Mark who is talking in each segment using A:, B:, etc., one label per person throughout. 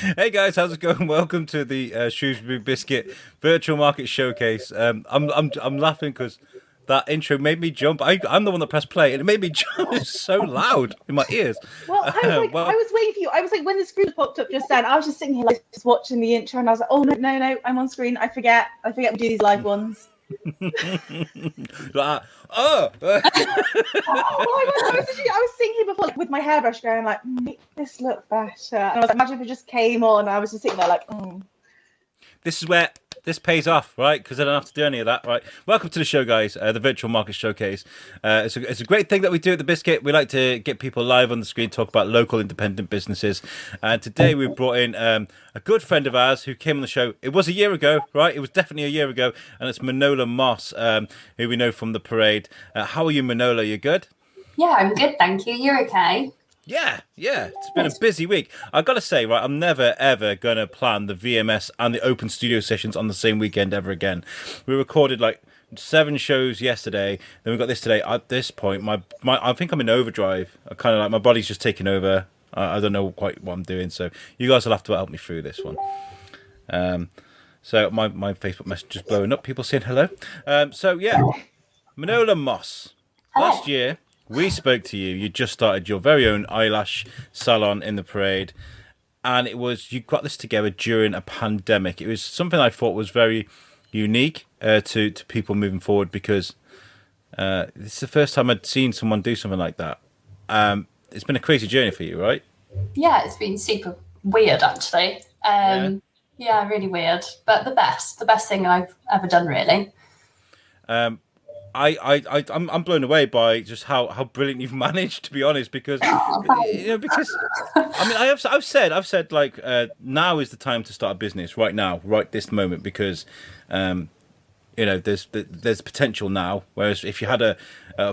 A: Hey guys, how's it going? Welcome to the Shrewsbury Biscuit Virtual Market Showcase. I'm laughing because that intro made me jump. I'm the one that pressed play, and it made me jump. It's so loud in my ears.
B: Well, I was like, I
A: Well,
B: was waiting for you. I was like, when the screen popped up just then, I was just sitting here, like, just watching the intro, and I was like, oh no, I'm on screen. I forget we do these live ones.
A: oh,
B: I was sitting here before, like, with my hairbrush going, like, make this look better. And I was like, imagine if it just came on. I was just sitting there, like,
A: this is where this pays off, right? Because I don't have to do any of that, right? Welcome to the show, guys. The Virtual Market Showcase. It's a great thing that we do at the Biscuit. We like to get people live on the screen, talk about local independent businesses. And today we've brought in a good friend of ours who came on the show. It was a year ago, right? It was definitely a year ago. And it's Minola Moss, who we know from the parade. How are you, Minola? You good?
C: Yeah, I'm good, thank you. You're okay?
A: Yeah. It's been a busy week. I've got to say, right, I'm never, ever going to plan the VMS and the open studio sessions on the same weekend ever again. We recorded like 7 shows yesterday. Then we got this today. At this point, I think I'm in overdrive. I kind of like my body's just taking over. I don't know quite what I'm doing. So you guys will have to help me through this one. So my Facebook message is blowing up. People saying hello. So yeah, Minola Moss. Last year, we spoke to you. You just started your very own eyelash salon in the parade, and you got this together during a pandemic. It was something I thought was very unique to people moving forward because it's the first time I'd seen someone do something like that. It's been a crazy journey for you, right?
C: Yeah, it's been super weird actually. Yeah, really weird, but the best thing I've ever done, really.
A: I'm blown away by just how brilliant you've managed, to be honest, because because I mean I've said like now is the time to start a business, right now, right this moment, because there's potential now, whereas if you had a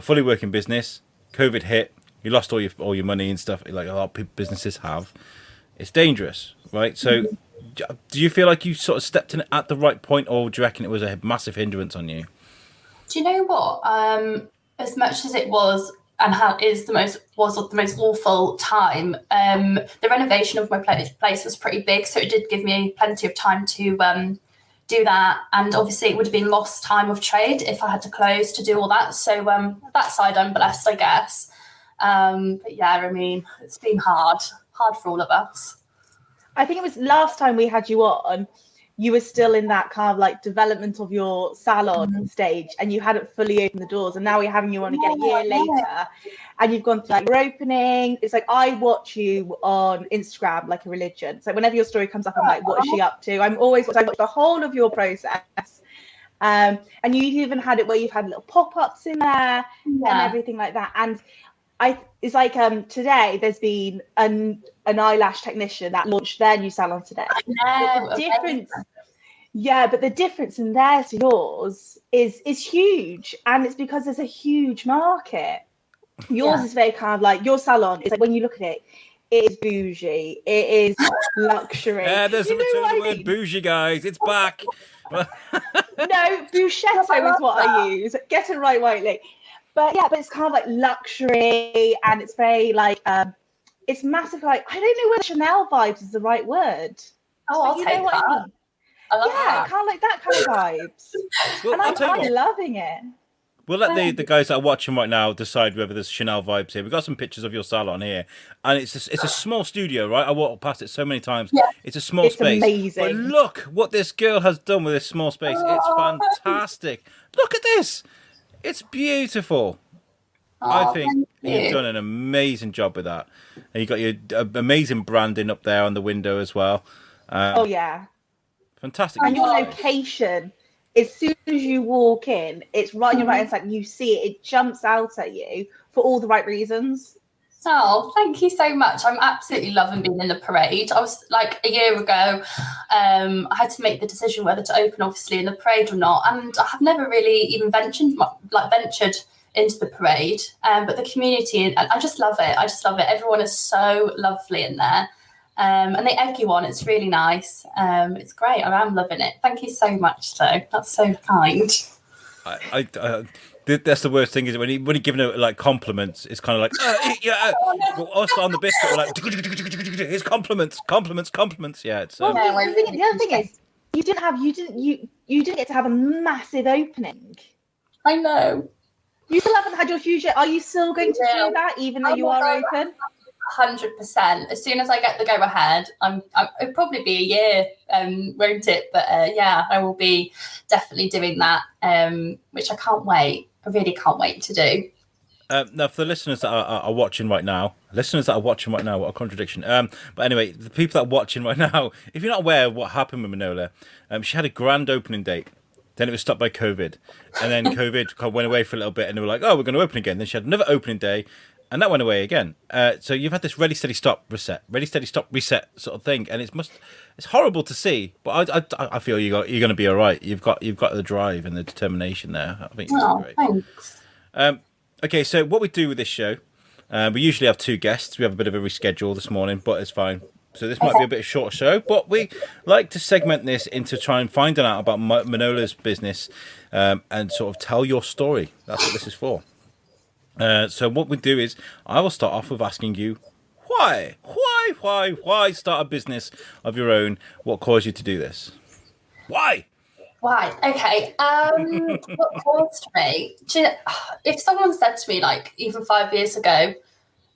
A: fully working business, COVID hit, you lost all your money and stuff like a lot of businesses have. It's dangerous, right? So do you feel like you sort of stepped in at the right point, or do you reckon it was a massive hindrance on you?
C: Do you know what? As much as it was and how is the most awful time, the renovation of my place was pretty big, so it did give me plenty of time to do that. And obviously, it would have been lost time of trade if I had to close to do all that. So that side, I'm blessed, I guess. But yeah, I mean, it's been hard for all of us.
B: I think it was last time we had you on, you were still in that kind of like development of your salon stage, and you hadn't fully opened the doors, and now we're having you on again a year later, and you've gone through like your opening. It's like I watch you on Instagram like a religion. So whenever your story comes up, I'm like, what is she up to? I watch the whole of your process. And you even had it where you've had little pop-ups in there and everything like that. And it's like today there's been an eyelash technician that launched their new salon today. But the difference in theirs to yours is huge, and it's because there's a huge market. Yours is very kind of like, your salon is like, when you look at it, it is bougie, it is luxury.
A: Yeah, there's a return of the word bougie, guys. It's back.
B: No, Buchetto is what I use. Get it right, Whiteley. But it's kind of like luxury, and it's very like it's massive. Like, I don't know whether Chanel vibes is the right word.
C: Oh, I'll take that.
B: I mean?
C: That.
B: Kind of like that kind of vibes.
A: Well,
B: and I'm loving it.
A: We'll let the guys that are watching right now decide whether there's Chanel vibes here. We've got some pictures of your salon here, and it's a small studio, right? I walked past it so many times. Yeah. It's a small space.
B: Amazing.
A: But look what this girl has done with this small space. It's fantastic. Look at this. It's beautiful. I think you've done an amazing job with that. And you've got your amazing branding up there on the window as well. Fantastic.
B: And your location, as soon as you walk in, it's right on your right hand side. You see it, it jumps out at you for all the right reasons.
C: Oh, thank you so much. I'm absolutely loving being in the parade. I was like, a year ago, I had to make the decision whether to open, obviously, in the parade or not. And I have never really even ventured into the parade. But the community, and I just love it. Everyone is so lovely in there. And they egg you on. It's really nice. It's great. I am loving it. Thank you so much, though. That's so kind.
A: That's the worst thing is when he giving her like compliments, it's kind of like yeah. Us on the biscuit, we're like his compliments. Yeah, it's
B: Well, the other thing is, you didn't get to have a massive opening.
C: I know.
B: You still haven't had your huge. Are you still going to do that, even though you are open?
C: 100%. As soon as I get the go ahead, it'll probably be a year, won't it? But yeah, I will be definitely doing that, which I can't wait. I really can't wait to do.
A: Now, for the listeners that are watching right now, what a contradiction. But anyway, the people that are watching right now, if you're not aware of what happened with Minola, she had a grand opening date. Then it was stopped by COVID. And then COVID went away for a little bit and they were like, oh, we're going to open again. Then she had another opening day and that went away again. So you've had this ready, steady, stop, reset sort of thing. And it's horrible to see, but I feel you're going to be all right. You've got the drive and the determination there. I think it's great.
C: Thanks.
A: Okay, so what we do with this show, we usually have 2 guests. We have a bit of a reschedule this morning, but it's fine. So this might be a bit of a shorter show, but we like to segment this into try and finding out about Minola's business and sort of tell your story. That's what this is for. So what we do is I will start off with asking you why start a business of your own? What caused you to do this? Why?
C: Okay. What caused me? If someone said to me, like, even 5 years ago,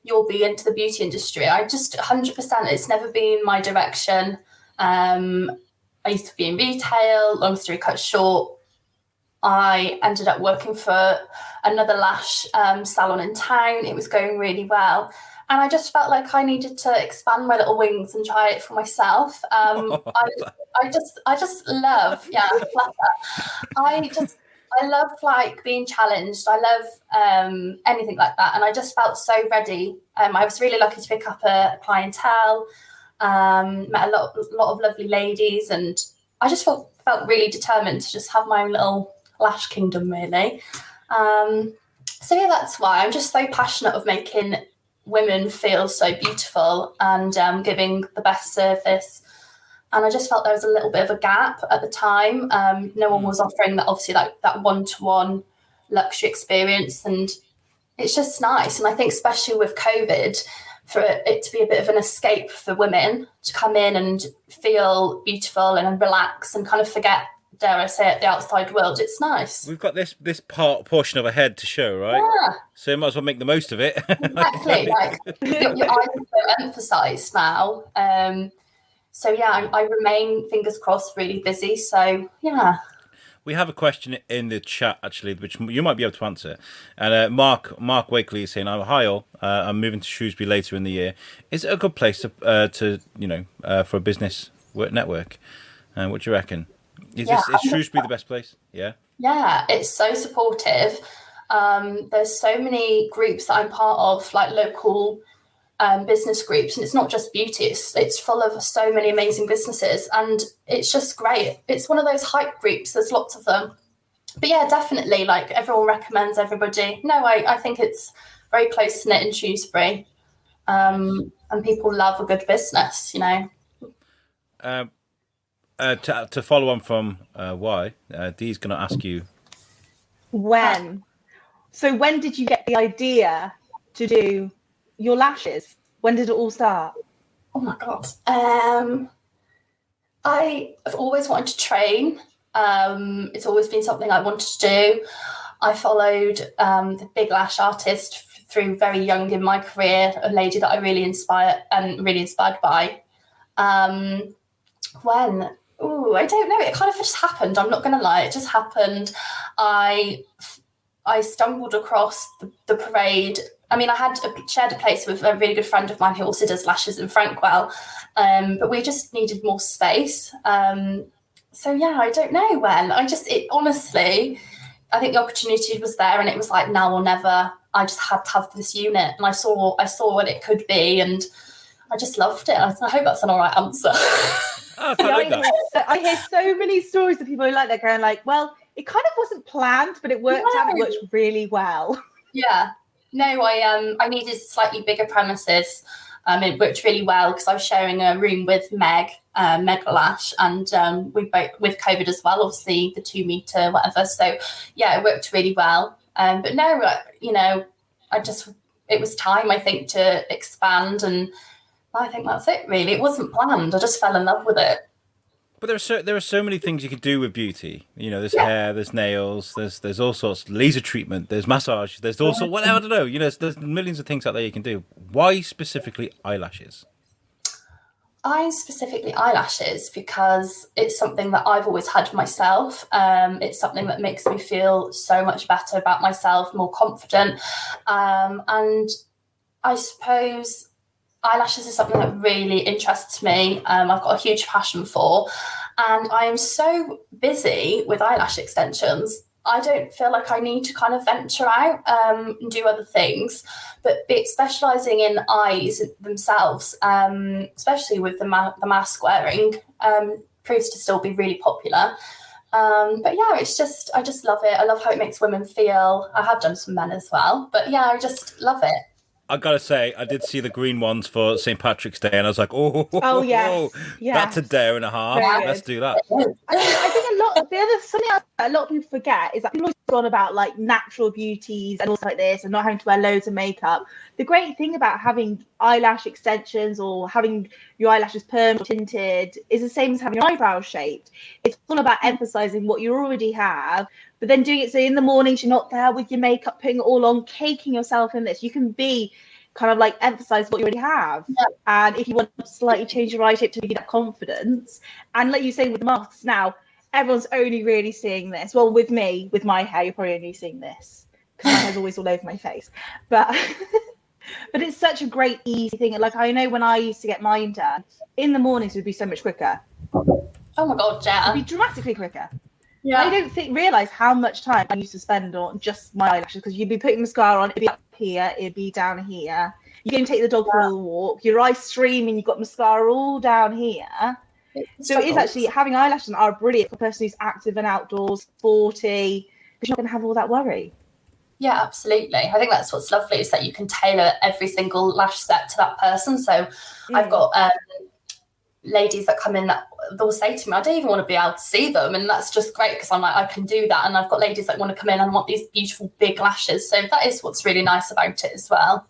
C: you'll be into the beauty industry, I just 100%, it's never been my direction. I used to be in retail, long story cut short. I ended up working for another lash salon in town. It was going really well. And I just felt like I needed to expand my little wings and try it for myself. I just love, I love like being challenged. I love anything like that. And I just felt so ready. I was really lucky to pick up a clientele, met a lot of lovely ladies, and I just felt really determined to just have my own little lash kingdom, really. So yeah, that's why I'm just so passionate of making women feel so beautiful and giving the best service. And I just felt there was a little bit of a gap at the time. No one was offering that, obviously, like that one-to-one luxury experience, and it's just nice. And I think especially with COVID, for it to be a bit of an escape for women to come in and feel beautiful and relax and kind of forget, dare I say it, the outside world. It's nice.
A: We've got this portion of a head to show, right?
C: Yeah.
A: So you might as well make the most of it.
C: Exactly. Like your eyes are so emphasised now. So yeah, I remain, fingers crossed, really busy. So yeah.
A: We have a question in the chat, actually, which you might be able to answer. And Mark Wakely is saying, "Hi all, I'm moving to Shrewsbury later in the year. Is it a good place to for a business network? What do you reckon? Is Shrewsbury the best place? Yeah. Yeah,
C: it's so supportive. There's so many groups that I'm part of, like local business groups, and it's not just beauty, it's full of so many amazing businesses, and it's just great. It's one of those hype groups, there's lots of them. But yeah, definitely, like, everyone recommends everybody. No, I think it's very close knit in Shrewsbury, and people love a good business, you know.
A: To follow on from why, Dee's going to ask you
B: when did you get the idea to do your lashes? When did it all start?
C: Oh my god. I've always wanted to train. It's always been something I wanted to do. I followed the big lash artist through very young in my career, a lady that I really inspired by. When? Oh, I don't know. It kind of just happened. I'm not going to lie. It just happened. I stumbled across the parade. I mean, I had shared a place with a really good friend of mine who also does lashes in Frankwell, but we just needed more space. So yeah, I don't know when. Honestly, I think the opportunity was there, and it was like now or never. I just had to have this unit, and I saw what it could be, and I just loved it. I hope that's an all right answer.
A: Oh, I
B: hear so many stories of people who like that, going like, well, it kind of wasn't planned, but it worked out. It worked really well.
C: Yeah. No, I needed slightly bigger premises. It worked really well because I was sharing a room with Meg Lash, and we both, with COVID as well, obviously the 2 meter whatever. So yeah, it worked really well. But no, it was time, I think, to expand, and I think that's it, really. It wasn't planned. I just fell in love with it.
A: But there are so many things you can do with beauty. There's hair, there's nails, there's all sorts, laser treatment, there's massage, there's also whatever, I don't know. There's millions of things out there you can do. Why specifically eyelashes?
C: Specifically eyelashes because it's something that I've always had myself. It's something that makes me feel so much better about myself, more confident. And I suppose eyelashes is something that really interests me. I've got a huge passion for, and I am so busy with eyelash extensions. I don't feel like I need to kind of venture out and do other things, but specialising in eyes themselves, especially with the mask wearing, proves to still be really popular. But yeah, I just love it. I love how it makes women feel. I have done some men as well, but yeah, I just love it.
A: I gotta say, I did see the green ones for St. Patrick's Day, and I was like,
B: yes.
A: That's a dare and a half. Let's do that.
B: I think something else that a lot of people forget is that people always gone about like natural beauties and all like this, and not having to wear loads of makeup. The great thing about having eyelash extensions or having your eyelashes permed or tinted is the same as having your eyebrows shaped. It's all about emphasizing what you already have, but then doing it so in the mornings you're not there with your makeup, putting it all on, caking yourself in this. You can be kind of like emphasize what you already have. Yeah. And if you want to slightly change your eye shape to give you that confidence, and like you say with masks now, everyone's only really seeing this. Well, with me, with my hair, you're probably only seeing this because my hair's always all over my face. But but it's such a great, easy thing. Like, I know when I used to get mine done, in the mornings it would be so much quicker.
C: Oh my God, yeah.
B: It'd be dramatically quicker.
C: Yeah.
B: I don't realise how much time I used to spend on just my eyelashes, because you'd be putting mascara on, it'd be up here, it'd be down here. You're going to take the dog for a walk, your eyes streaming, you've got mascara all down here. So it is actually, having eyelashes are brilliant for a person who's active and outdoors, sporty, because you're not going to have all that worry.
C: Yeah, absolutely. I think that's what's lovely, is that you can tailor every single lash set to that person. So I've got ladies that come in that they'll say to me, I don't even want to be able to see them. And that's just great, because I'm like, I can do that. And I've got ladies that want to come in and want these beautiful big lashes. So that is what's really nice about it as well.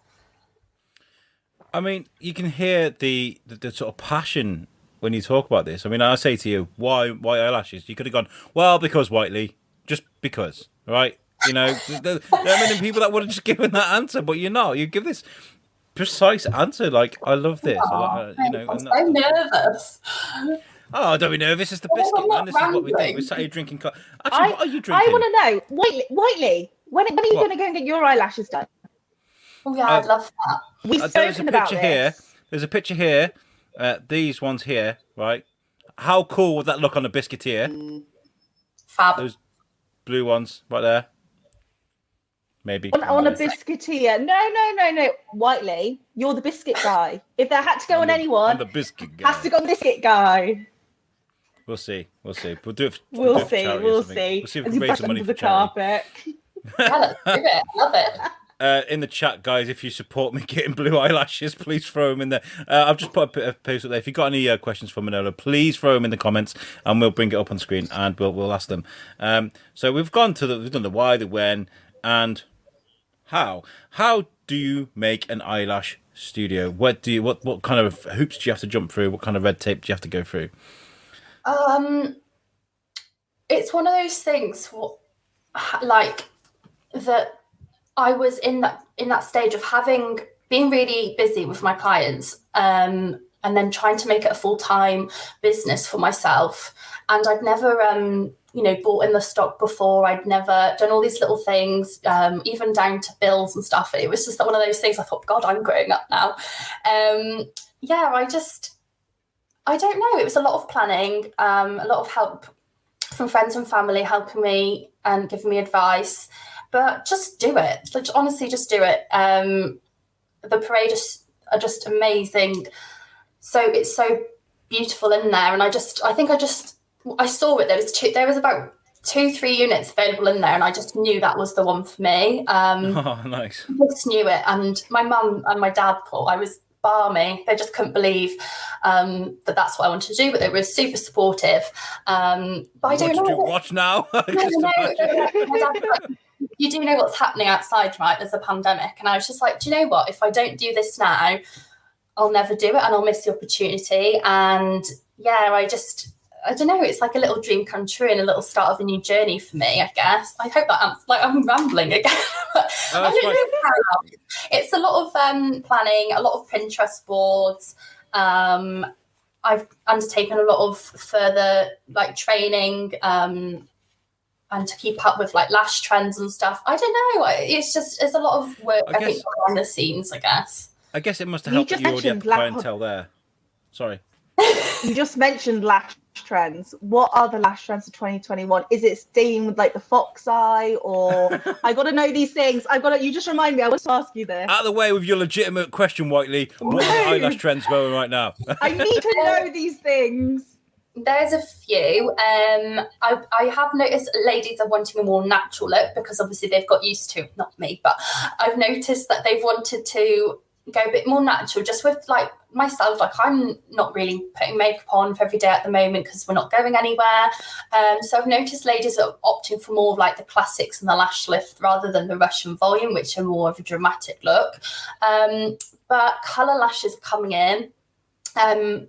A: I mean, you can hear the sort of passion when you talk about this. I mean, I say to you, why eyelashes? You could have gone, well, because Whiteley, just because, right? There are many people that would have just given that answer, but you're not. You give this precise answer. Like, I love this.
C: I'm so nervous.
A: Oh, don't be nervous. It's the biscuit, man. This is what we do. We're sat here drinking. Actually, what are you drinking?
B: I want to know, Whiteley, when are you going to go and get your eyelashes done?
C: Oh yeah, I'd love that.
B: We've spoken about this.
A: Here. There's a picture here. These ones here, right? How cool would that look on a biscuiteer?
C: Fab.
A: Those blue ones right there. Maybe.
B: On a biscuiteer. No. Whiteley, you're the biscuit guy. If there had to go on anyone,
A: I'm the biscuit guy.
B: Has to go on the biscuit guy.
A: We'll see. We'll do it.
B: We'll see.
A: We'll see if we can raise some money for
B: the carpet.
C: Yeah, let's do it. I love it.
A: In the chat, guys, if you support me getting blue eyelashes, please throw them in there. I've just put a post up there. If you've got any questions for Minola, please throw them in the comments, and we'll bring it up on screen and we'll ask them. So we've done the why, the when, and how. How do you make an eyelash studio? What kind of hoops do you have to jump through? What kind of red tape do you have to go through?
C: It's one of those things, like that. I was in that stage of being really busy with my clients, and then trying to make it a full-time business for myself. And I'd never, bought in the stock before. I'd never done all these little things, even down to bills and stuff. It was just one of those things. I thought, God, I'm growing up now. I don't know. It was a lot of planning, a lot of help from friends and family helping me and giving me advice. But just do it. Like, honestly, just do it. The parades are just amazing. So it's so beautiful in there. And I saw it. There was about 2-3 units available in there, and I just knew that was the one for me.
A: Oh, nice.
C: I just knew it. And my mum and my dad thought I was balmy. They just couldn't believe that's what I wanted to do, but they were super supportive. But I don't know.
A: Watch now.
C: No. My dad was like, you do know what's happening outside, right? There's a pandemic. And I was just like, do you know what? If I don't do this now, I'll never do it and I'll miss the opportunity. And yeah, I don't know, it's like a little dream come true and a little start of a new journey for me, I guess. I hope that I'm rambling again. I don't know how. It's a lot of planning, a lot of Pinterest boards. I've undertaken a lot of further like training and to keep up with like lash trends and stuff. I don't know. It's a lot of work, I think, behind the scenes, I guess.
A: I guess it must have helped that you already have the clientele there. Sorry.
B: You just mentioned lash trends. What are the lash trends for 2021? Is it staying with like the fox eye, or I got to know these things? You just remind me. I want to ask you this.
A: Out of the way with your legitimate question, Whiteley. What are the eyelash trends going right now?
B: I need to know these things.
C: There's a few. I have noticed ladies are wanting a more natural look because obviously they've got used to, not me, but I've noticed that they've wanted to go a bit more natural, just with like myself, like I'm not really putting makeup on for every day at the moment because we're not going anywhere. So I've noticed ladies are opting for more of like the classics and the lash lift rather than the Russian volume, which are more of a dramatic look. But colour lashes are coming in,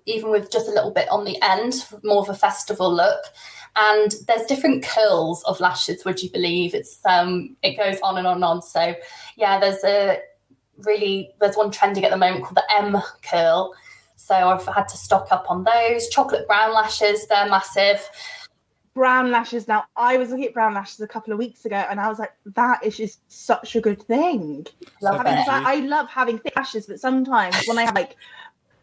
C: even with just a little bit on the end, more of a festival look. And there's different curls of lashes, would you believe? It goes on and on and on. So yeah, there's one trending at the moment called the M curl. So I've had to stock up on those. Chocolate brown lashes, they're massive.
B: Brown lashes. Now, I was looking at brown lashes a couple of weeks ago and I was like, that is just such a good thing. I love having thick lashes, but sometimes when I have like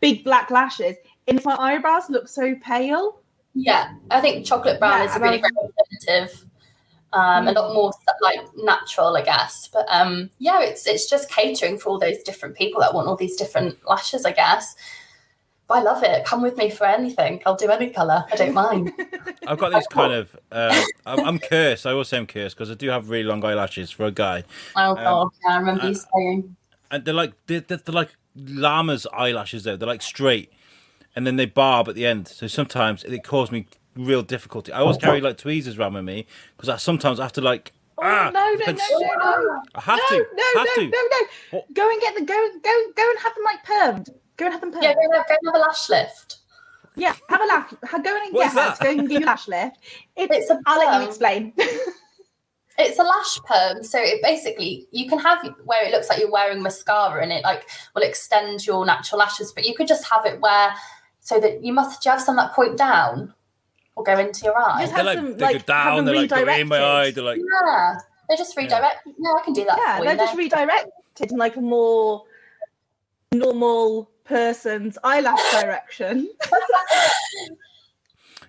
B: big black lashes, it makes my eyebrows look so pale.
C: Yeah, I think chocolate brown is really representative. A lot more like natural, I guess. But it's just catering for all those different people that want all these different lashes, I guess. But I love it. Come with me for anything. I'll do any colour. I don't mind.
A: I've got these kind of... I'm cursed. I always say I'm cursed because I do have really long eyelashes for a guy.
C: Oh, God. Yeah, I remember you saying.
A: And they're like llama's eyelashes, though. They're like straight. And then they barb at the end. So sometimes it causes me real difficulty. I always carry like tweezers around with me because I sometimes have to like.
B: No! I
A: have to.
B: No. Go and get go and have them like permed. Go and have them permed.
C: Yeah, go and have a lash lift.
B: Yeah, have a lash. Go and get her to go and give you a lash lift.
C: I'll
B: let you explain.
C: It's a lash perm, so it basically you can have where it looks like you're wearing mascara and it like will extend your natural lashes, but you could just have it where so that you have some that point down. Or go into your eye.
A: They go down, they're like go in my eye, they're like...
C: Yeah, they're just redirected. Yeah, I can do that for you.
B: Yeah, they're just redirected in like a more normal person's eyelash direction.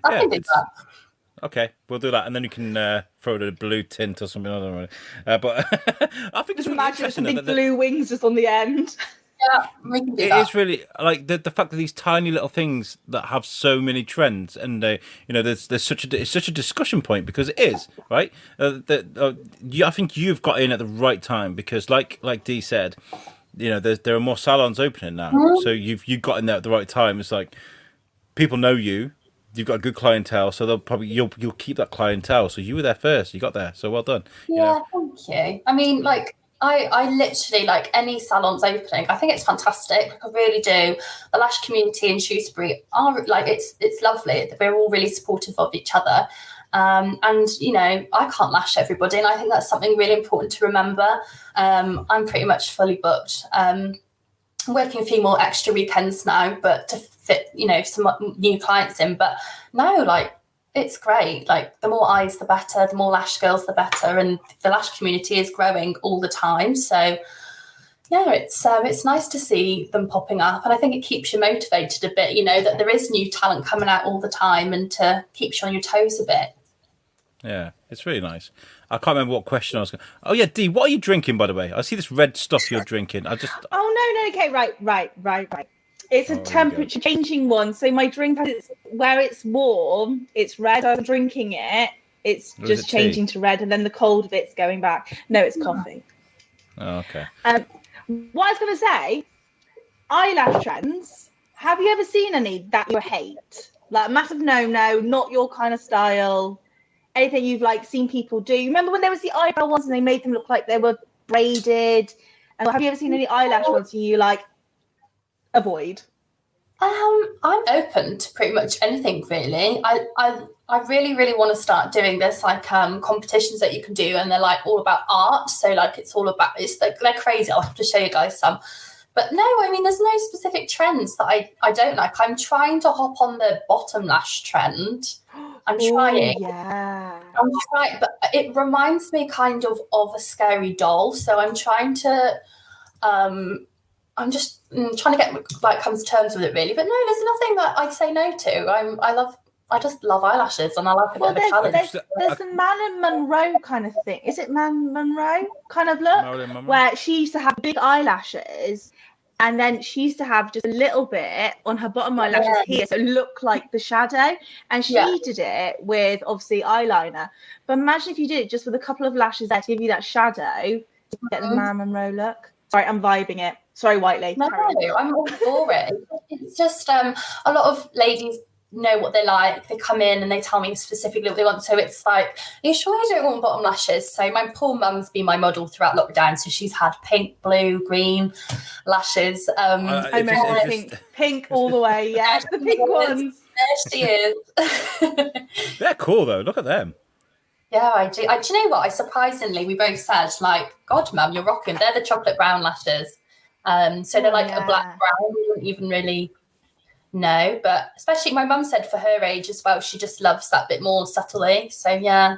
C: I can do that.
A: Okay, we'll do that, and then you can throw the blue tint or something. I don't know. But I think it's really interesting.
B: Big blue wings just on the end.
C: Yeah, we can do that.
A: It is really like the fact that these tiny little things that have so many trends, and there's it's such a discussion point because it is right. I think you've got in at the right time because, like Dee said, there are more salons opening now, so you've got in there at the right time. It's like people know you. You've got a good clientele, so you'll keep that clientele. So you were there first. You got there, so well done.
C: Yeah, thank you. I mean, like. I literally, like any salons opening, I think it's fantastic. I really do. The lash community in Shrewsbury are like, it's lovely. We're all really supportive of each other. And, I can't lash everybody. And I think that's something really important to remember. I'm pretty much fully booked. I'm working a few more extra weekends now, but to fit, some new clients in. But no, like, it's great. Like the more eyes, the better. The more lash girls, the better. And the lash community is growing all the time. So yeah, it's nice to see them popping up, and I think it keeps you motivated a bit. That there is new talent coming out all the time, and to keep you on your toes a bit.
A: Yeah, it's really nice. I can't remember what question I was going. Oh yeah, Dee, what are you drinking, by the way? I see this red stuff you're drinking. Oh
B: no. Okay, right. It's a temperature changing one. So my drink, where it's warm, it's red. I'm drinking it. It's just changing to red, and then the cold bit's going back. No, it's coffee.
A: Oh, okay.
B: What I was going to say, eyelash trends. Have you ever seen any that you hate? Like massive no, not your kind of style. anything you've like seen people do? You remember when there was the eyebrow ones and they made them look like they were braided? And have you ever seen any eyelash ones you like avoid?
C: I'm open to pretty much anything really. I really, really want to start doing this like competitions that you can do, and they're like all about art. So like it's like they're crazy. I'll have to show you guys some. But no, I mean there's no specific trends that I don't like. I'm trying to hop on the bottom lash trend. I'm trying.
B: Yeah.
C: I'm trying, but it reminds me kind of a scary doll. So I'm trying to I'm just trying to get like come to terms with it really. But no, there's nothing that I'd say no to. I just love eyelashes, and I like a bit of a challenge.
B: There's the Marilyn Monroe kind of thing. Is it Marilyn Monroe kind of look? Where she used to have big eyelashes, and then she used to have just a little bit on her bottom eyelashes here, so it looked like the shadow. And she did it with obviously eyeliner. But imagine if you did it just with a couple of lashes there to give you that shadow to get the Marilyn Monroe look. Sorry, I'm vibing it. Sorry, Whiteley.
C: No, I'm all for it. It's just a lot of ladies know what they like. They come in and they tell me specifically what they want. So it's like, are you sure you don't want bottom lashes? So my poor mum's been my model throughout lockdown. So she's had pink, blue, green lashes.
B: I remember pink all the way. Yeah, the pink ones.
C: There she is.
A: They're cool though. Look at them.
C: Yeah, I do. Do you know what? Surprisingly, we both said, like, God, Mum, you're rocking. They're the chocolate brown lashes. So they're like a black brown. You wouldn't even really know. But especially my mum said for her age as well, she just loves that bit more subtly. So, yeah.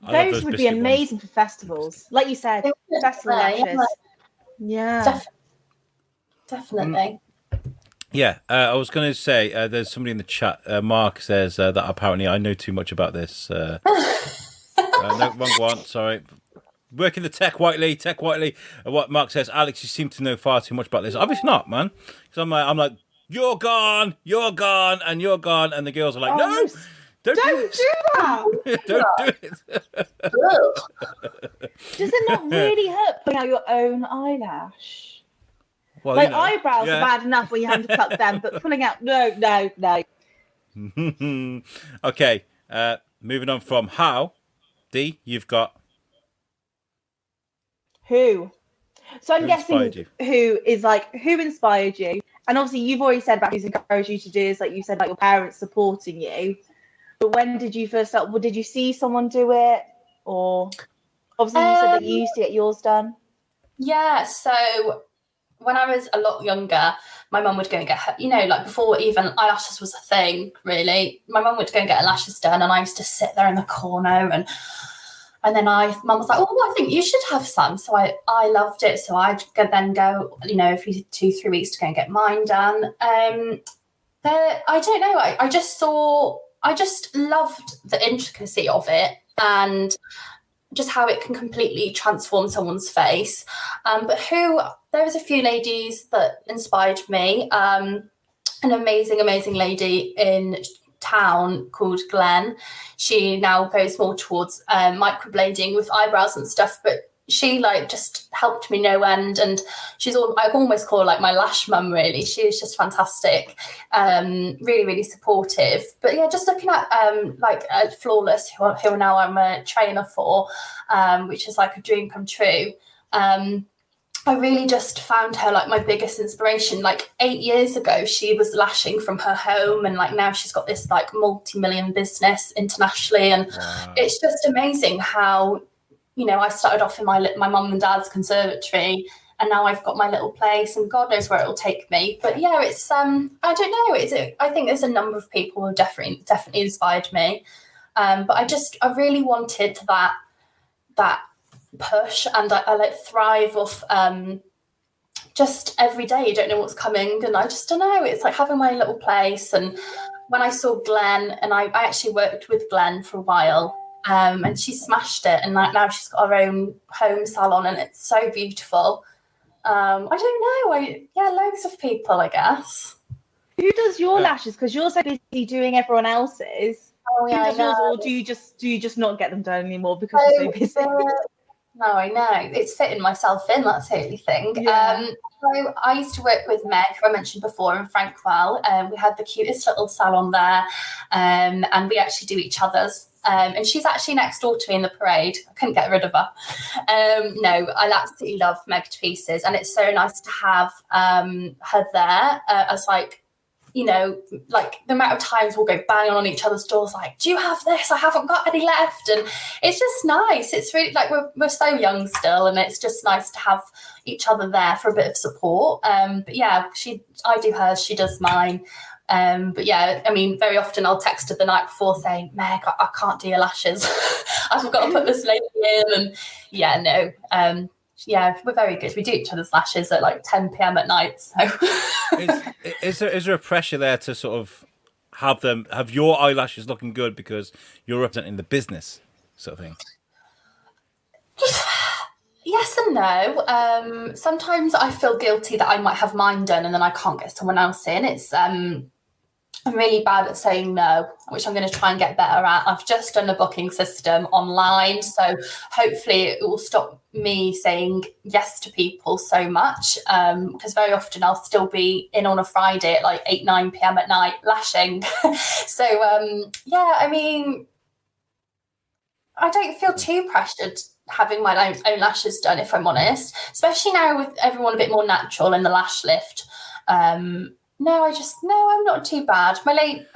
B: Those would be amazing for festivals. Like you said, festival lashes. Yeah.
C: Definitely.
A: Yeah, I was going to say, there's somebody in the chat, Mark says that apparently I know too much about this. No, wrong one, sorry. Working the tech Whiteley. What Mark says, Alex, you seem to know far too much about this. Obviously not, man. Because I'm like, you're gone, and you're gone. And the girls are like, no, don't do
B: that.
A: Don't do it.
B: Does it not really hurt pulling out your own eyelash?
A: Well,
B: like eyebrows are bad enough when you have to pluck them, but pulling out, no.
A: Okay, moving on from how. Dee, you've got
B: who? So I'm guessing who inspired you? And obviously you've already said about who's encouraged you to do this, like you said, like your parents supporting you. But when did you first start? Well, did you see someone do it? Or obviously you said that you used to get yours done.
C: Yeah, so when I was a lot younger, my mum would go and get her, like before even eyelashes was a thing, really. My mum would go and get her lashes done, and I used to sit there in the corner, and then mum was like, oh, I think you should have some. So I loved it. So I'd then go, every 2-3 weeks to go and get mine done. I don't know. I just loved the intricacy of it, and just how it can completely transform someone's face. But there was a few ladies that inspired me. An amazing lady in town called Glenn. She now goes more towards microblading with eyebrows and stuff, but she just helped me no end, and I almost call her like my lash mum, really. She was just fantastic, really, really supportive. But yeah, just looking at Flawless, who now I'm a trainer for, which is like a dream come true. I really just found her like my biggest inspiration. Like 8 years ago, she was lashing from her home, and like now she's got this like multi-million business internationally, and it's just amazing how I started off in my mum and dad's conservatory, and now I've got my little place, and God knows where it will take me. But yeah, it's I don't know. I think there's a number of people who definitely inspired me, but I really wanted that push, and I thrive off just every day. You don't know what's coming, and I just don't know. It's like having my little place. And when I saw Glenn, and I actually worked with Glenn for a while. And she smashed it, and now she's got her own home salon, and it's so beautiful. I don't know. Loads of people, I guess.
B: Who does your lashes? Because you're so busy doing everyone else's.
C: Oh yeah,
B: Who does yours, or do you just not get them done anymore because you're so busy?
C: No, I know. It's fitting myself in. That's the only thing.
B: Yeah.
C: So I used to work with Meg, who I mentioned before, in Frankwell. We had the cutest little salon there, and we actually do each other's And she's actually next door to me in the parade. I couldn't get rid of her. No, I absolutely love Meg to pieces, and it's so nice to have her there as like, you know, like the amount of times we'll go banging on each other's doors like, do you have this? I haven't got any left. And it's just nice. It's really like we're so young still, and it's just nice to have each other there for a bit of support. But yeah, I do hers, she does mine. But yeah, I mean, very often I'll text her the night before saying, Meg, I can't do your lashes. I've got to put this lady in. And yeah, no. Yeah, we're very good. We do each other's lashes at like 10 p.m. at night. So
A: is there a pressure there to sort of have your eyelashes looking good because you're representing the business sort of thing?
C: Yes and no. Sometimes I feel guilty that I might have mine done and then I can't get someone else in. It's I'm really bad at saying no, which I'm going to try and get better at. I've just done a booking system online, so hopefully it will stop me saying yes to people so much, because very often I'll still be in on a Friday at like 8, 9 p.m. at night lashing. So, yeah, I mean, I don't feel too pressured having my own lashes done, if I'm honest, especially now with everyone a bit more natural in the lash lift. No, I'm not too bad. I'd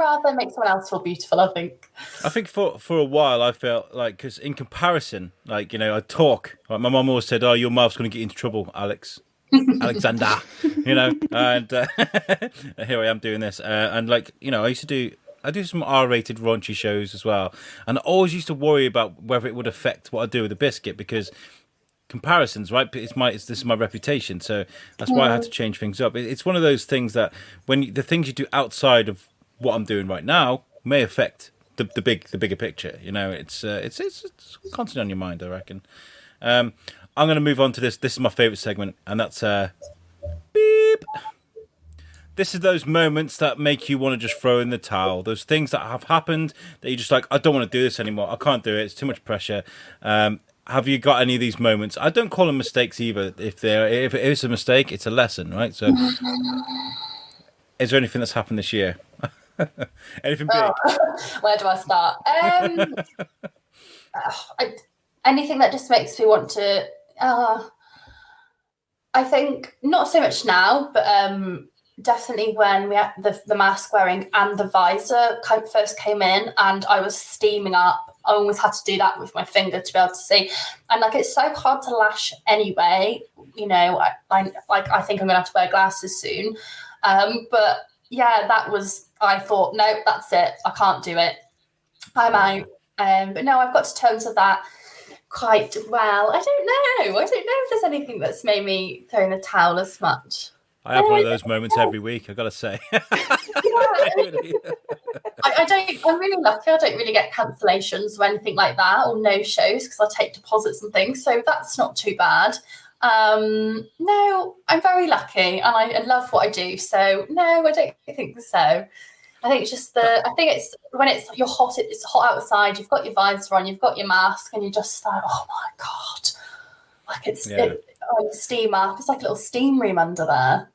C: rather make someone else feel beautiful, I think.
A: I think for a while I felt like, because in comparison, like, you know, I talk, like my mum always said, oh, your mouth's going to get you into trouble, Alexander, you know, and here I am doing this. And like, you know, I do some R-rated raunchy shows as well. And I always used to worry about whether it would affect what I do with the biscuit, because comparisons, right? This is my reputation, so that's why I had to change things up. It's one of those things that when the things you do outside of what I'm doing right now may affect the bigger picture. You know, it's constantly on your mind, I reckon. I'm going to move on to this. This is my favorite segment, and that's beep. This is those moments that make you want to just throw in the towel. Those things that have happened that you're just like, I don't want to do this anymore. I can't do it. It's too much pressure. Have you got any of these moments? I don't call them mistakes either. If it is a mistake, it's a lesson, right? So, is there anything that's happened this year? Anything big?
C: Where do I start? Anything that just makes me want to. I think not so much now, but definitely when we had the mask wearing and the visor first came in, and I was steaming up. I always had to do that with my finger to be able to see, and like it's so hard to lash anyway. You know, I think I'm gonna have to wear glasses soon. But yeah, that was. I thought, no, that's it. I can't do it. I'm out. But no, I've got to terms with that quite well. I don't know if there's anything that's made me throw in the towel as much.
A: I have one of those moments every week, I've got to say.
C: I'm really lucky. I don't really get cancellations or anything like that, or no shows, because I take deposits and things. So that's not too bad. No, I'm very lucky, and I love what I do. So no, I don't think so. I think it's when it's hot outside, you've got your visor on, you've got your mask, and you're just like, oh my God. Like steam up. It's like a little steam room under there.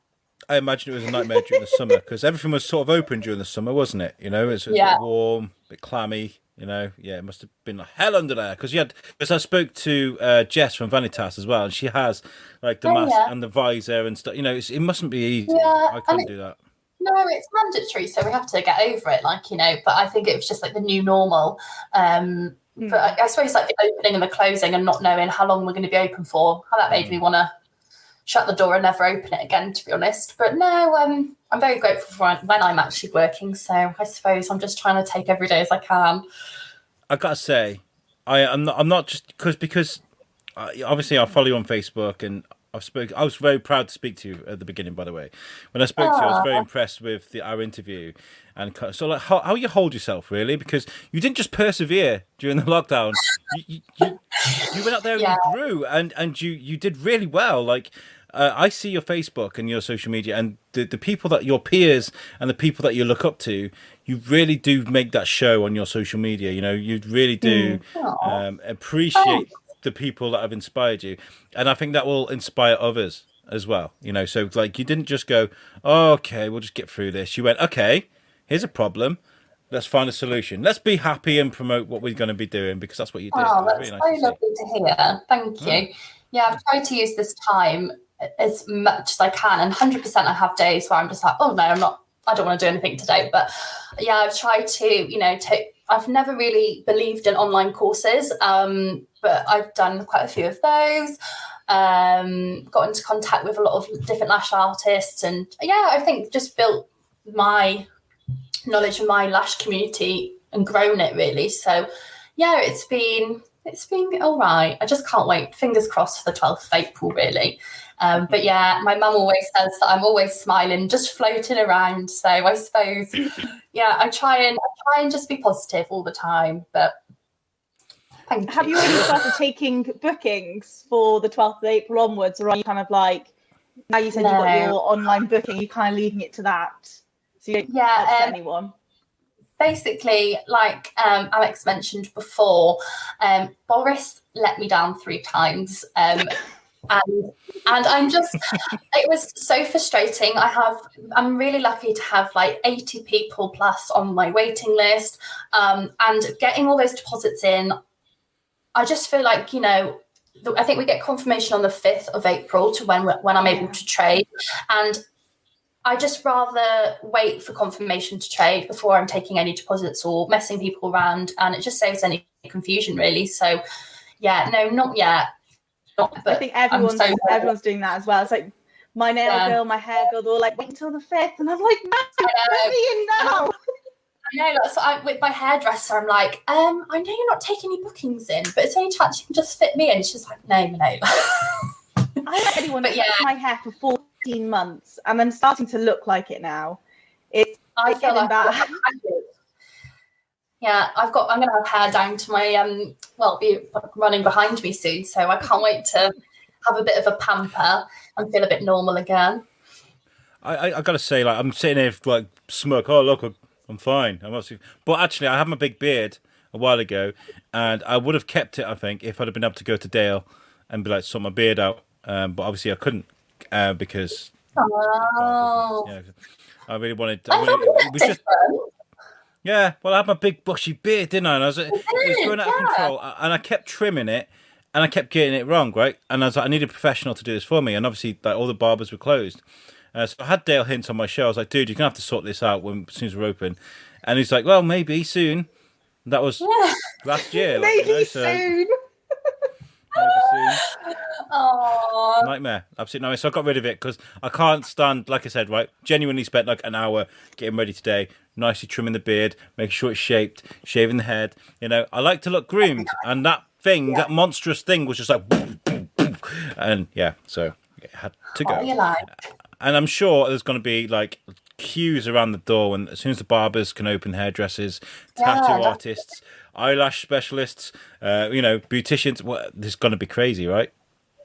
A: I imagine it was a nightmare during the summer, because everything was sort of open during the summer, wasn't it? You know, it was a bit warm, a bit clammy. You know, yeah, it must have been like hell under there. Because I spoke to Jess from Vanitas as well, and she has like the mask and the visor and stuff. You know, it mustn't be easy. Yeah, I couldn't do that.
C: No, it's mandatory, so we have to get over it. Like, you know, but I think it was just like the new normal. But I suppose like the opening and the closing and not knowing how long we're going to be open for, how that made me want to shut the door and never open it again, to be honest. But no, I'm very grateful for when I'm actually working. So I suppose I'm just trying to take every day as I can.
A: I gotta say, I'm not just because obviously I follow you on Facebook, and I was very proud to speak to you at the beginning. By the way, when I spoke to you, I was very impressed with our interview, and so like how you hold yourself really, because you didn't just persevere during the lockdown. You went out there and you grew, and you did really well. Like I see your Facebook and your social media, and the people that your peers and the people that you look up to, you really do make that show on your social media. You know, you really do appreciate the people that have inspired you, and I think that will inspire others as well. You know, so like you didn't just go, oh, okay, we'll just get through this. You went, okay, here's a problem. Let's find a solution. Let's be happy and promote what we're going to be doing, because that's what you did.
C: Oh,
A: It was
C: that's
A: really
C: so
A: nice to see.
C: lovely to hear. Thank you. Yeah, I've tried to use this time as much as I can, and 100% I have days where I'm just like, oh no, I don't want to do anything today. But yeah, I've tried to, I've never really believed in online courses, but I've done quite a few of those. Got into contact with a lot of different lash artists, and yeah, I think just built my knowledge of my lash community and grown it really. So yeah, it's been all right. I just can't wait. Fingers crossed for the 12th of April, really. But yeah, my mum always says that I'm always smiling, just floating around. So I suppose, yeah, I try and just be positive all the time. But thank you.
B: Have you already started taking bookings for the 12th of April onwards, or are you kind of like, now you said you've got your online booking, you're kind of leaving it to that, so you don't upset anyone?
C: Basically, like Alex mentioned before, Boris let me down 3 times. And I'm just, it was so frustrating. I'm really lucky to have like 80 people plus on my waiting list, and getting all those deposits in. I just feel like, I think we get confirmation on the 5th of April to when I'm able to trade. And I just rather wait for confirmation to trade before I'm taking any deposits or messing people around. And it just saves any confusion, really. So, yeah, no, not yet.
B: I think everyone's doing that as well. It's like my nail girl, my hair girl, they're all like, wait until the 5th. And I'm like, no, let me in now.
C: I know, that's with my hairdresser, I'm like, I know you're not taking any bookings in, but it's any chance you can just fit me in? She's like, no.
B: I don't let anyone touch my hair for 14 months, and I'm starting to look like it now. I feel like bad.
C: Yeah, I'm going to have hair down to my, be running behind me soon, so I can't wait to have a bit of a pamper and feel a bit normal again.
A: I got to say, like, I'm sitting here like smirk, oh look, I'm fine. But actually, I had my big beard a while ago, and I would have kept it, I think, if I'd have been able to go to Dale and be like, sort my beard out. But obviously, I couldn't because.
C: Oh.
A: Yeah, I really wanted. It was just. Yeah, well, I had my big bushy beard, didn't I? And it was going out of control, and I kept trimming it, and I kept getting it wrong, right? And I was like, I need a professional to do this for me, and obviously, like, all the barbers were closed. So I had Dale Hint on my show. I was like, dude, you're going to have to sort this out as soon as we're open. And he's like, well, maybe soon. That was last year.
B: Maybe soon.
A: Maybe soon.
C: Aww.
A: Nightmare. Absolute nightmare. So I got rid of it because I can't stand, like I said, right, genuinely spent like an hour getting ready today, nicely trimming the beard, making sure it's shaped, shaving the head. I like to look groomed. And that thing, that monstrous thing was just like, and yeah, so it had to go.
C: What do you like?
A: And I'm sure there's going to be like queues around the door when, as soon as the barbers can open, hairdressers, tattoo artists, eyelash specialists, beauticians. Well, this is going to be crazy, right?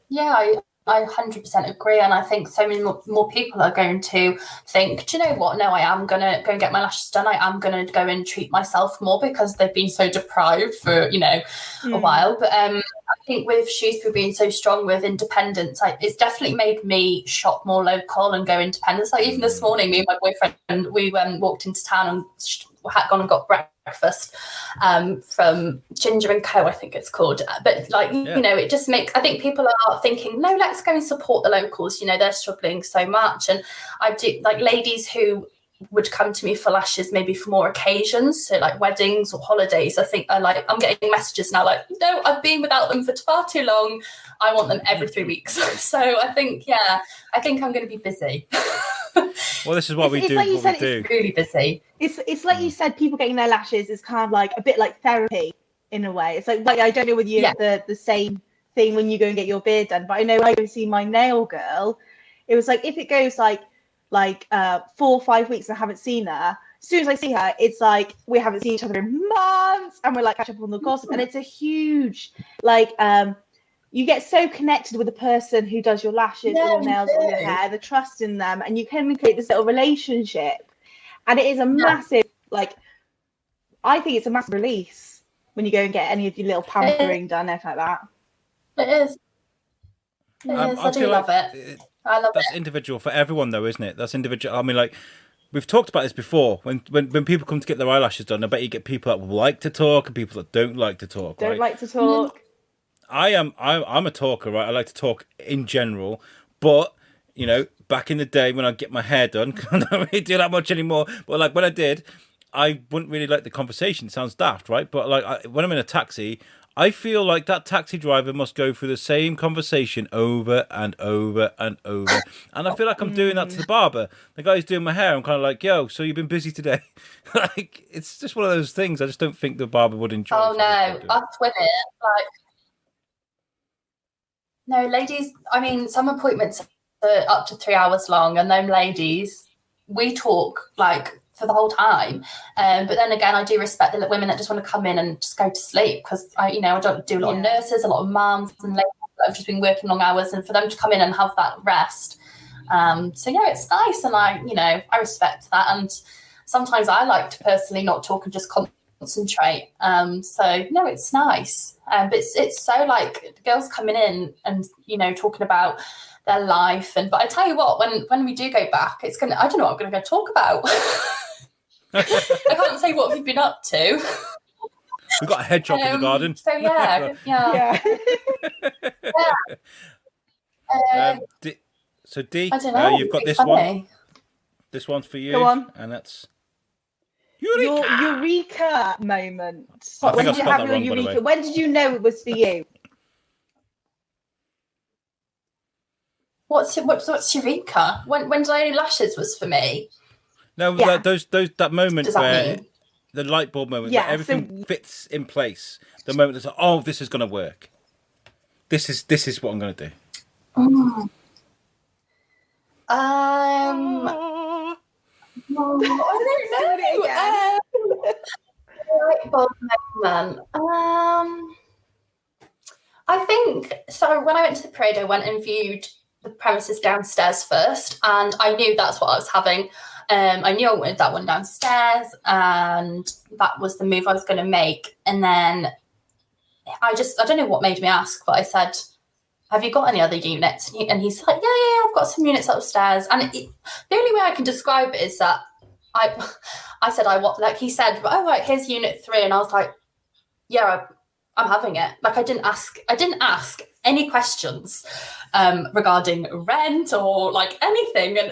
C: Yeah, I 100% agree, and I think so many more people are going to think, do you know what? No, I am going to go and get my lashes done. I am going to go and treat myself more because they've been so deprived for, a while. But I think with Shrewsbury being so strong with independence, it's definitely made me shop more local and go independent. Like even this morning, me and my boyfriend, we walked into town and had gone and got breakfast from Ginger & Co, I think it's called. But it just makes, I think people are thinking, no, let's go and support the locals. They're struggling so much. And I do like ladies who would come to me for lashes maybe for more occasions, so like weddings or holidays. I think I'm getting messages now like, no, I've been without them for far too long. I want them every 3 weeks. So I think I'm going to be busy.
A: Well, this is what we do.
B: Like you said,
C: it's really busy.
B: It's like you said, people getting their lashes is kind of like a bit like therapy in a way. It's like I don't know whether you have the same thing when you go and get your beard done, but I know I go see my nail girl. It was like if it goes like 4 or 5 weeks and I haven't seen her, as soon as I see her, it's like we haven't seen each other in months, and we're like catch up on the gossip, and it's a huge you get so connected with the person who does your lashes or your nails or your hair, the trust in them, and you can create this little relationship. And it is a massive, I think it's a massive release when you go and get any of your little pampering done, anything like that.
C: It is. I do love it. I love
A: that's individual for everyone, though, isn't it? That's individual. I mean, like, we've talked about this before. When people come to get their eyelashes done, I bet you get people that like to talk and people that don't like to talk.
B: Don't
A: right?
B: like to talk.
A: I'm a talker, right? I like to talk in general, but back in the day when I get my hair done, I don't really do that much anymore. But like when I did, I wouldn't really like the conversation. It sounds daft, right? But like when I'm in a taxi, I feel like that taxi driver must go through the same conversation over and over and over. And I feel like I'm doing that to the barber. The guy who's doing my hair, I'm kind of like, yo, so you've been busy today? Like, it's just one of those things. I just don't think the barber would enjoy.
C: Oh, no. Us women, like... No, ladies, I mean, some appointments are up to 3 hours long, and them ladies, we talk, like, for the whole time. But then again, I do respect the women that just want to come in and just go to sleep, because I don't do a lot of nurses, a lot of mums and ladies that have just been working long hours, and for them to come in and have that rest. So yeah, it's nice, and I respect that. And sometimes I like to personally not talk and just concentrate. So no, it's nice. But it's so like girls coming in and talking about their life, but I tell you what, when we do go back, I don't know what I'm going to go talk about. I can't say what we've been up to.
A: We've got a hedgehog in the garden.
C: So yeah.
A: So Dee,
C: I don't know,
A: you've got this
C: funny.
A: one. This one's for you.
B: Go on.
A: And that's
B: Your Eureka moment.
A: I
B: When
A: think
B: did
A: I
B: you have
A: spelled
B: your
A: that wrong, by the
B: Eureka?
A: way.
B: When did you know it was for you?
C: What's Eureka? When did I know lashes was for me?
A: No,
B: Yeah.
A: that moment
C: Does that
A: where
C: mean?
A: the light bulb moment,
B: Yeah,
A: where everything fits in place. The moment that's like, oh, this is going to work. This is what I'm going to do.
C: I don't know. Light bulb moment. I think so. When I went to the parade, I went and viewed the premises downstairs first, and I knew that's what I was having. I knew I wanted that one downstairs, and that was the move I was going to make. And then I don't know what made me ask, but I said, have you got any other units? And he's like, yeah, I've got some units upstairs. And the only way I can describe it is that I said, he said, oh, right, here's unit 3. And I was like, yeah, I'm having it. Like, I didn't ask any questions regarding rent or like anything. And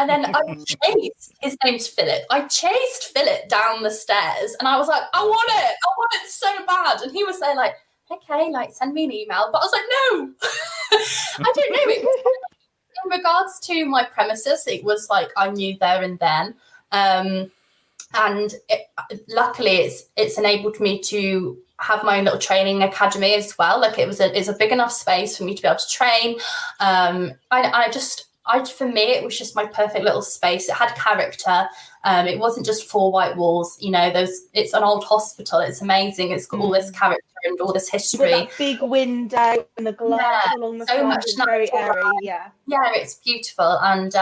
C: then I chased, his name's Philip. I chased Philip down the stairs, and I was like, I want it so bad. And he was there like, okay, like send me an email. But I was like, no, I don't know. It was, in regards to my premises, it was like I knew there and then. And luckily it's enabled me to have my own little training academy as well. Like it's a big enough space for me to be able to train. For me, it was just my perfect little space. It had character. It wasn't just 4 white walls. It's an old hospital. It's amazing. It's got all this character and all this history.
B: With that big window and the glass along the
C: so
B: front.
C: much
B: It's very airy.
C: light.
B: Yeah,
C: It's beautiful. And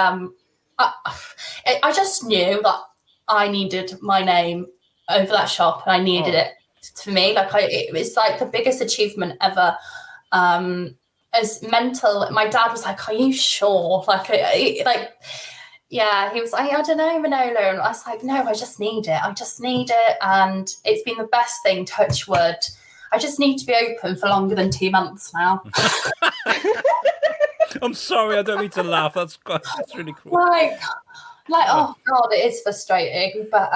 C: I just knew that I needed my name over that shop, and I needed it for me. Like it was like the biggest achievement ever. As mental, my dad was like, "Are you sure?" He was like, "I don't know, Minola," and I was like, "No, I just need it," and it's been the best thing. Touch wood. I just need to be open for longer than 2 months now.
A: I'm sorry, I don't mean to laugh. That's really cool.
C: Oh god, it is frustrating, but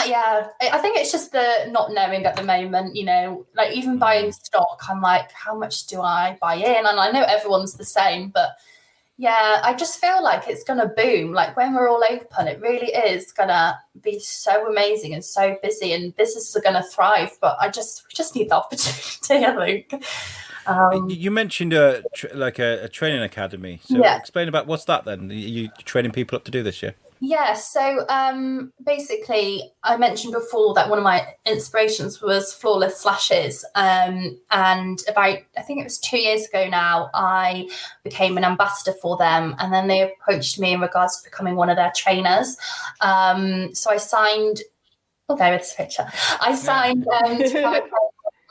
C: yeah, I think it's just the not knowing at the moment. Like even buying stock, I'm like, how much do I buy in? And I know everyone's the same, but yeah, I just feel like it's gonna boom. Like when we're all open, it really is gonna be so amazing and so busy, and businesses are gonna thrive. But we just need the opportunity, I think.
A: You mentioned a training academy. So explain about what's that then? Are you training people up to do this, yeah?
C: Yeah, so basically, I mentioned before that one of my inspirations was Flawless Lashes. And about, I think it was 2 years ago now, I became an ambassador for them. And then they approached me in regards to becoming one of their trainers. So I signed, there is a picture. I signed to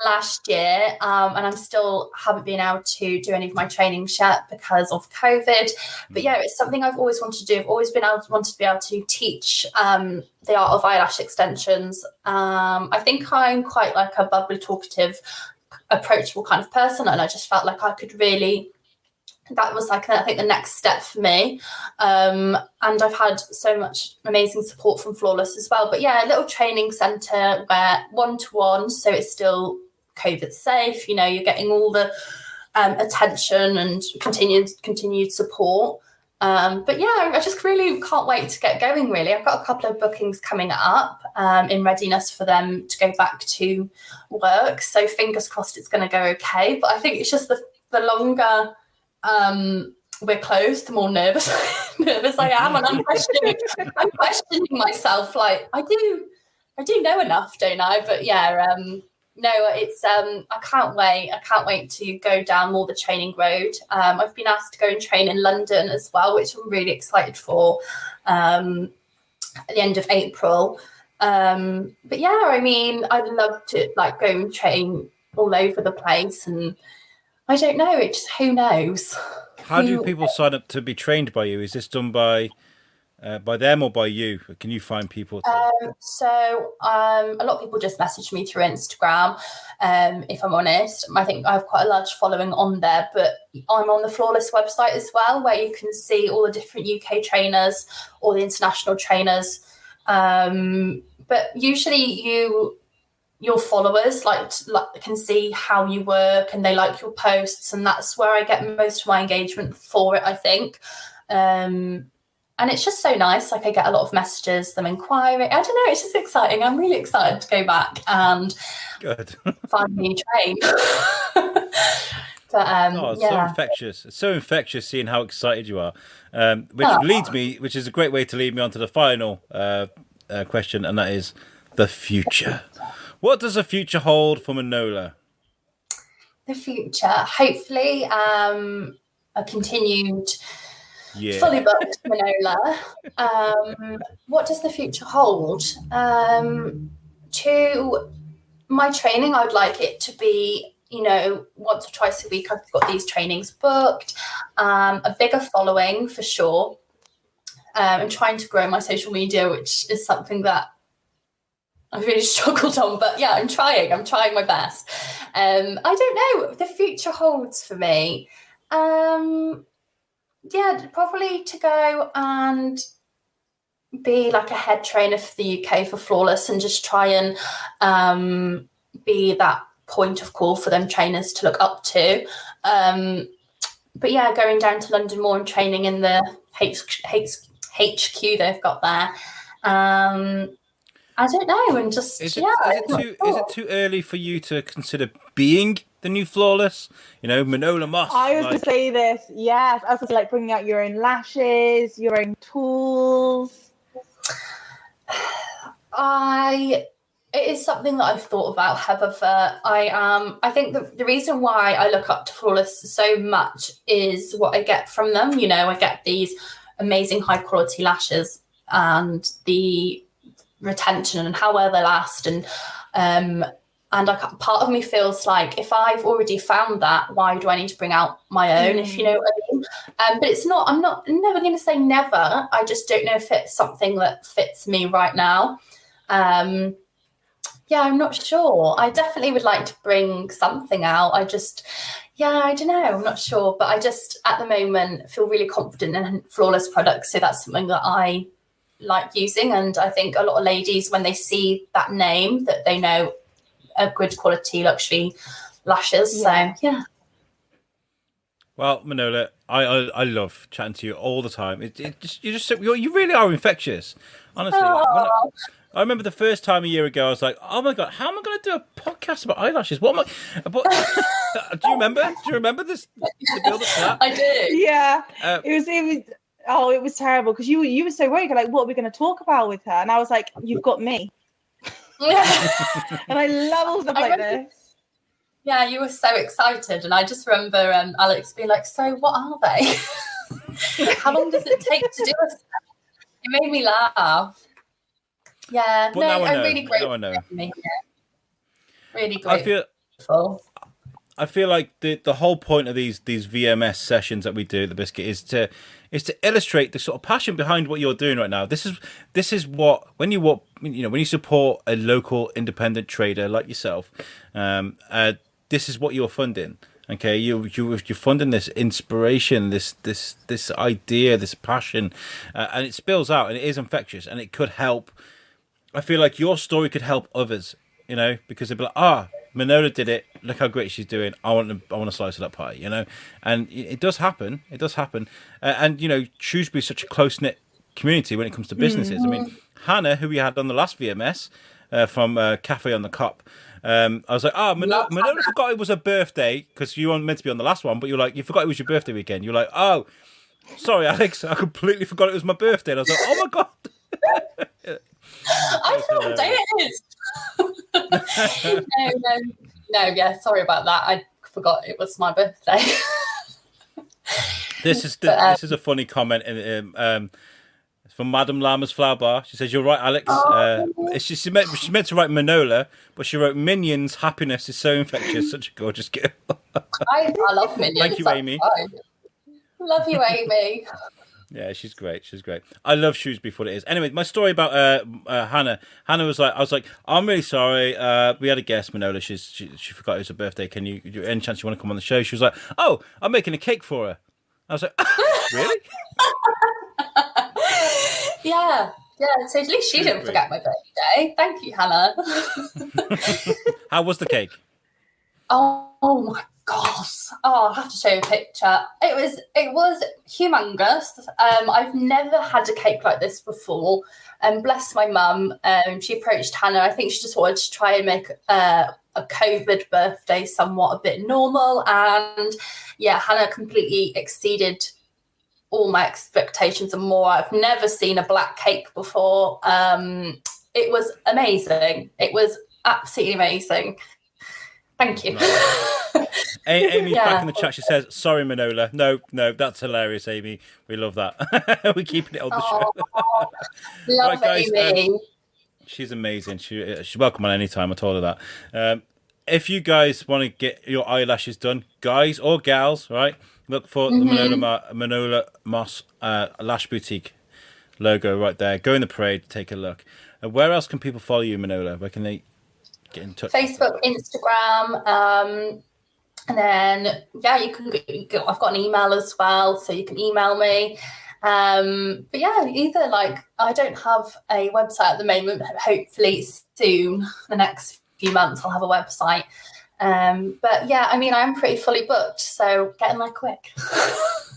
C: last year, and I'm still haven't been able to do any of my trainings yet because of COVID. But yeah, it's something I've always wanted to do. I've always wanted to be able to teach the art of eyelash extensions. I think I'm quite like a bubbly, talkative, approachable kind of person, and I just felt like I could really. That was like, I think, the next step for me. And I've had so much amazing support from Flawless as well. But yeah, a little training centre where one-to-one, so it's still COVID safe, you know, you're getting all the attention and continued support. But yeah, I just really can't wait to get going, really. I've got a couple of bookings coming up in readiness for them to go back to work. So fingers crossed it's going to go okay. But I think it's just the longer... we're closed, the more nervous I am, and I'm questioning myself. Like I do know enough, don't I? But yeah, no, it's I can't wait to go down more the training road. I've been asked to go and train in London as well, which I'm really excited for at the end of April. But yeah, I mean, I'd love to like go and train all over the place, and I don't know. It just, who knows?
A: How do people sign up to be trained by you? Is this done by them or by you? Can you find people?
C: So a lot of people just message me through Instagram. If I'm honest, I think I have quite a large following on there. But I'm on the Flawless website as well, where you can see all the different UK trainers, all the international trainers. But usually your followers like can see how you work and they like your posts, and that's where I get most of my engagement for it, I think. And it's just so nice. Like I get a lot of messages, them inquiring. I don't know, it's just exciting. I'm really excited to go back and finally train. But
A: it's
C: yeah.
A: so infectious. It's so infectious seeing how excited you are. Which is a great way to lead me on to the final question, and that is the future. What does the future hold for Minola?
C: The future, hopefully, a continued fully booked Minola. What does the future hold? To my training, I would like it to be, you know, once or twice a week. I've got these trainings booked. A bigger following for sure. I'm trying to grow my social media, which is something that I've really struggled on, but yeah, I'm trying my best. I don't know what the future holds for me. Yeah, probably to go and be like a head trainer for the UK for Flawless and just try and be that point of call for them trainers to look up to. But yeah, going down to London more and training in the HQ they've got there. I don't know, and just
A: is it too early for you to consider being the new Flawless? You know, Minola Moss.
B: I was going to say this. Yes, I was going to like bringing out your own lashes, your own tools.
C: It is something that I've thought about. However, I think the reason why I look up to Flawless so much is what I get from them. You know, I get these amazing high quality lashes and the retention and how well they last, and part of me feels like if I've already found that, why do I need to bring out my own, if you know what I mean? But it's not, I'm never going to say never. I just don't know if it's something that fits me right now. Yeah, I'm not sure. I definitely would like to bring something out. I don't know. I'm not sure, but I just at the moment feel really confident in Flawless products, so that's something that I like using, and I think a lot of ladies, when they see that name, that they know a good quality luxury lashes. Yeah. So yeah.
A: Well, Minola, I love chatting to you all the time. You really are infectious, honestly. I remember the first time a year ago, I was like, "Oh my god, how am I going to do a podcast about eyelashes? What am I?" But, do you remember this? The build up to that?
C: I do.
B: Yeah, it was terrible because you were so worried. You're like, what are we going to talk about with her? And I was like, you've got me. And I love all stuff like this.
C: Yeah, you were so excited, and I just remember Alex being like, "So, what are they? How long does it take to do a step?" It made me laugh. Yeah,
A: but I'm
C: really grateful.
A: Now I know.
C: Really grateful.
A: I feel like the whole point of these VMS sessions that we do at the Biscuit is to illustrate the sort of passion behind what you're doing right now. This is what when you support a local independent trader like yourself, this is what you're funding. Okay, you're funding this inspiration, this idea, this passion, and it spills out, and it is infectious, and it could help. I feel like your story could help others, because they'd be like, Minola did it. Look how great she's doing. I want a slice of that pie, And it does happen. It does happen. And Shrewsbury is such a close knit community when it comes to businesses. I mean, Hannah, who we had on the last VMS from Cafe on the Cop. I was like, Minola forgot it was her birthday because you weren't meant to be on the last one, but you're like, you forgot it was your birthday weekend. You're like, oh, sorry, Alex, I completely forgot it was my birthday. And I was like, oh my god.
C: I know what day it is. No, yeah, sorry about that. I forgot it was my birthday.
A: This is a funny comment from Madame Lama's Flower Bar. She says, "You're right, Alex." She meant to write Minola, but she wrote Minions. Happiness is so infectious. Such a gorgeous girl.
C: I love Minions.
A: Thank you, Amy.
C: Love you, Amy.
A: Yeah, she's great. She's great. I love Shrewsbury for what it is. Anyway, my story about Hannah. Hannah was like, I was like, I'm really sorry. We had a guest, Minola. She forgot it was her birthday. Can you any chance you want to come on the show? She was like, oh, I'm making a cake for her. I was like, really?
C: Yeah. So at least she didn't forget my birthday. Thank you, Hannah.
A: How was the cake?
C: Oh my gosh! Oh, I'll have to show you a picture. It was humongous. I've never had a cake like this before. And bless my mum. She approached Hannah. I think she just wanted to try and make a COVID birthday somewhat a bit normal. And yeah, Hannah completely exceeded all my expectations and more. I've never seen a black cake before. It was amazing. It was absolutely amazing. Thank you.
A: Amy's back in the chat. She says, sorry, Minola. No, that's hilarious, Amy. We love that. We're keeping it on the show.
C: Love
A: right, guys,
C: Amy.
A: She's amazing. She's welcome on any time. I told her that. If you guys want to get your eyelashes done, guys or gals, right, look for the Minola Moss Lash Boutique logo right there. Go in the parade, take a look. Where else can people follow you, Minola? Where can they get in touch?
C: Facebook, Instagram, and then you can. I've got an email as well, so you can email me. But yeah, either I don't have a website at the moment. Hopefully soon, the next few months, I'll have a website. But yeah, I mean, I'm pretty fully booked, so get in there quick.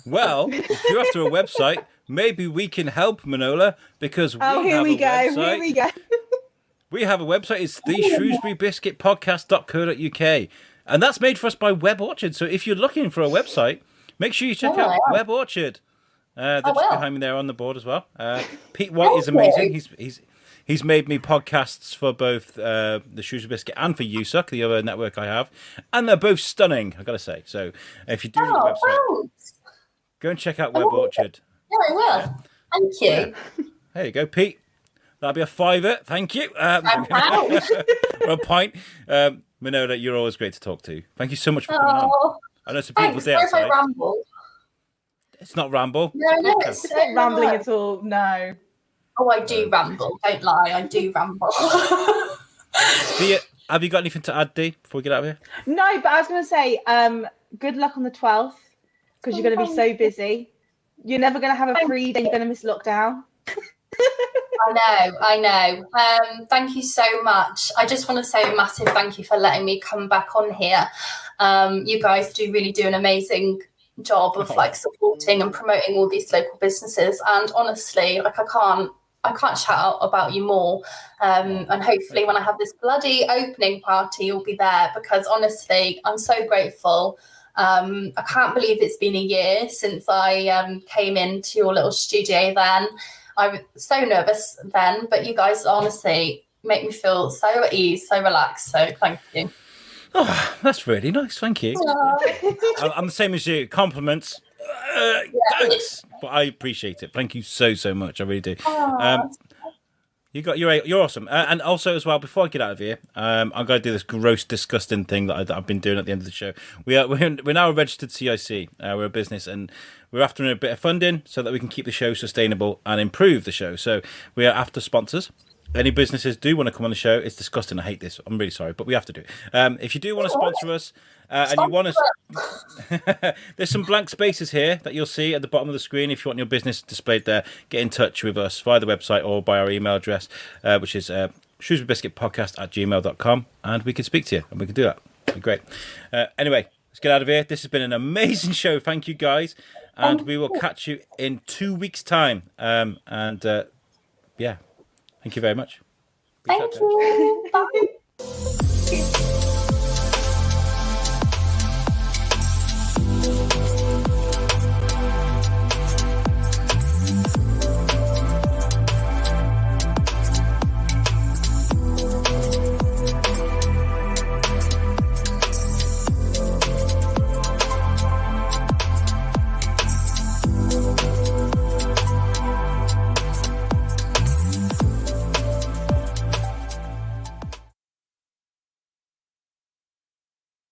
A: Well, if you're after a website, maybe we can help, Minola, because
B: here we go.
A: We have a website. It's the shrewsburybiscuitpodcast.co.uk. And that's made for us by Web Orchard. So if you're looking for a website, make sure you check out Web Orchard. They're just behind me there on the board as well. Pete White is amazing. He's made me podcasts for both the Shrewsbury Biscuit and for USUC, the other network I have. And they're both stunning, I've got to say. So if you do need a website, go and check out Web Orchard.
C: Yeah, I will. Thank you.
A: Yeah. There you go, Pete. That'll be a $5. Thank you. Or a pint. Minola, you're always great to talk to. Thank you so much for coming on. I know it's a beautiful day outside.
C: I ramble.
A: It's not ramble.
C: No, it's
B: not rambling at all. No.
C: Oh, I do ramble. Don't lie. I do ramble.
A: Have you got anything to add, Dee, before we get out of here?
B: No, but I was going to say, good luck on the 12th, because you're going to be so busy. You're never going to have a free day. You're going to miss lockdown.
C: I know. Thank you so much. I just want to say a massive thank you for letting me come back on here. You guys really do an amazing job of supporting and promoting all these local businesses. And honestly, I can't shout out about you more. And hopefully when I have this bloody opening party, you'll be there, because honestly, I'm so grateful. I can't believe it's been a year since I came into your little studio then. I was so nervous then, but you guys honestly make me feel so at ease, so relaxed. So thank you.
A: Oh, that's really nice. Thank you. I'm the same as you. Compliments. Thanks. But I appreciate it. Thank you so much. I really do. You're awesome. And also as well, before I get out of here, I'm going to do this gross, disgusting thing that I've been doing at the end of the show. We're now a registered CIC. We're a business, and we're after a bit of funding so that we can keep the show sustainable and improve the show. So we are after sponsors. Any businesses do want to come on the show, it's disgusting. I hate this. I'm really sorry, but we have to do it. If you do want to sponsor us and you want to, there's some blank spaces here that you'll see at the bottom of the screen. If you want your business displayed there, get in touch with us via the website or by our email address, which is shrewsburybiscuitpodcast@gmail.com, and we can speak to you and we can do that. It'd be great. Anyway, let's get out of here. This has been an amazing show. Thank you, guys. And we will catch you in 2 weeks' time. Yeah. Thank you very much.
C: Thank you. Bye.